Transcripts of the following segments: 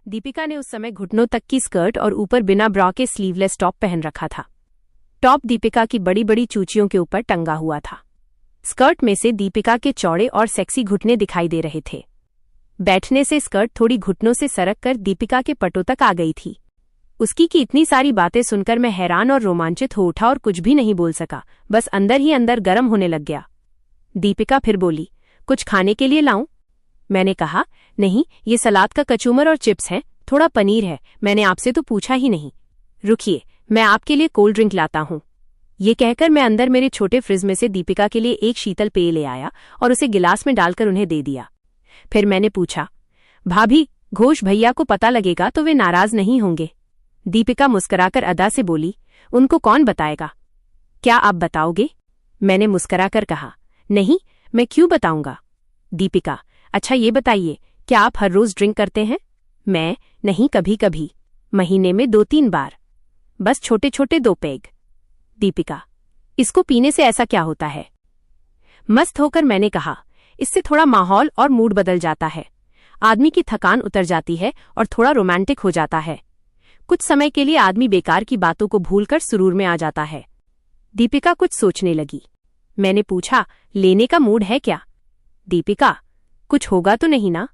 दीपिका ने उस समय घुटनों तक की स्कर्ट और ऊपर बिना ब्रा के स्लीवलेस टॉप पहन रखा था। टॉप दीपिका की बड़ी बड़ी चूचियों के ऊपर टंगा हुआ था। स्कर्ट में से दीपिका के चौड़े और सेक्सी घुटने दिखाई दे रहे थे। बैठने से स्कर्ट थोड़ी घुटनों से सरक कर दीपिका के पटों तक आ गई थी। उसकी की इतनी सारी बातें सुनकर मैं हैरान और रोमांचित हो उठा और कुछ भी नहीं बोल सका, बस अंदर ही अंदर गर्म होने लग गया। दीपिका फिर बोली, कुछ खाने के लिए लाऊं? मैंने कहा, नहीं, ये सलाद का कचूमर और चिप्स हैं, थोड़ा पनीर है, मैंने आपसे तो पूछा ही नहीं। रुकिए, मैं आपके लिए कोल्ड ड्रिंक लाता हूं। ये कहकर मैं अंदर मेरे छोटे फ्रिज में से दीपिका के लिए एक शीतल पेय ले आया और उसे गिलास में डालकर उन्हें दे दिया। फिर मैंने पूछा, भाभी, घोष भैया को पता लगेगा तो वे नाराज नहीं होंगे? दीपिका मुस्कुराकर अदा से बोली, उनको कौन बताएगा? क्या आप बताओगे? मैंने मुस्कुराकर कहा, नहीं, मैं क्यों बताऊंगा। दीपिका, अच्छा ये बताइए, क्या आप हर रोज ड्रिंक करते हैं? मैं, नहीं, कभी कभी, महीने में 2-3 बार, बस छोटे छोटे 2 पेग। दीपिका, इसको पीने से ऐसा क्या होता है? मस्त होकर मैंने कहा, इससे थोड़ा माहौल और मूड बदल जाता है, आदमी की थकान उतर जाती है और थोड़ा रोमांटिक हो जाता है। कुछ समय के लिए आदमी बेकार की बातों को भूलकर सुरूर में आ जाता है। दीपिका कुछ सोचने लगी। मैंने पूछा, लेने का मूड है क्या? दीपिका, कुछ होगा तो नहीं ना?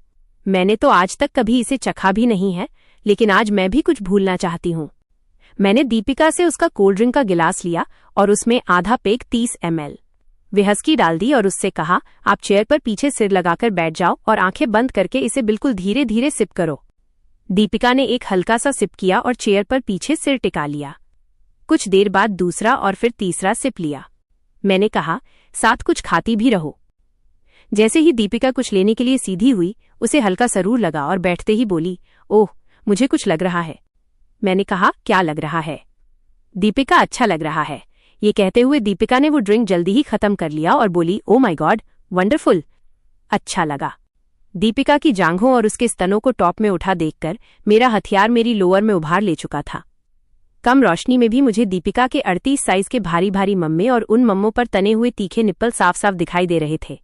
मैंने तो आज तक कभी इसे चखा भी नहीं है, लेकिन आज मैं भी कुछ भूलना चाहती हूँ। मैंने दीपिका से उसका कोल्ड ड्रिंक का गिलास लिया और उसमें आधा पेग 30 ml विस्की डाल दी और उससे कहा, आप चेयर पर पीछे सिर लगाकर बैठ जाओ और आंखें बंद करके इसे बिल्कुल धीरे धीरे सिप करो। दीपिका ने एक हल्का सा सिप किया और चेयर पर पीछे सिर टिका लिया। कुछ देर बाद दूसरा और फिर तीसरा सिप लिया। मैंने कहा, साथ कुछ खाती भी रहो। जैसे ही दीपिका कुछ लेने के लिए सीधी हुई, उसे हल्का सरूर लगा और बैठते ही बोली, ओह, मुझे कुछ लग रहा है। मैंने कहा, क्या लग रहा है? दीपिका, अच्छा लग रहा है। ये कहते हुए दीपिका ने वो ड्रिंक जल्दी ही खत्म कर लिया और बोली, ओ माय गॉड, वंडरफुल, अच्छा लगा। दीपिका की जांघों और उसके स्तनों को टॉप में उठा देखकर मेरा हथियार मेरी लोअर में उभार ले चुका था। कम रोशनी में भी मुझे दीपिका के 38 साइज के भारी भारी मम्मे और उन मम्मों पर तने हुए तीखे निप्पल साफ साफ दिखाई दे रहे थे।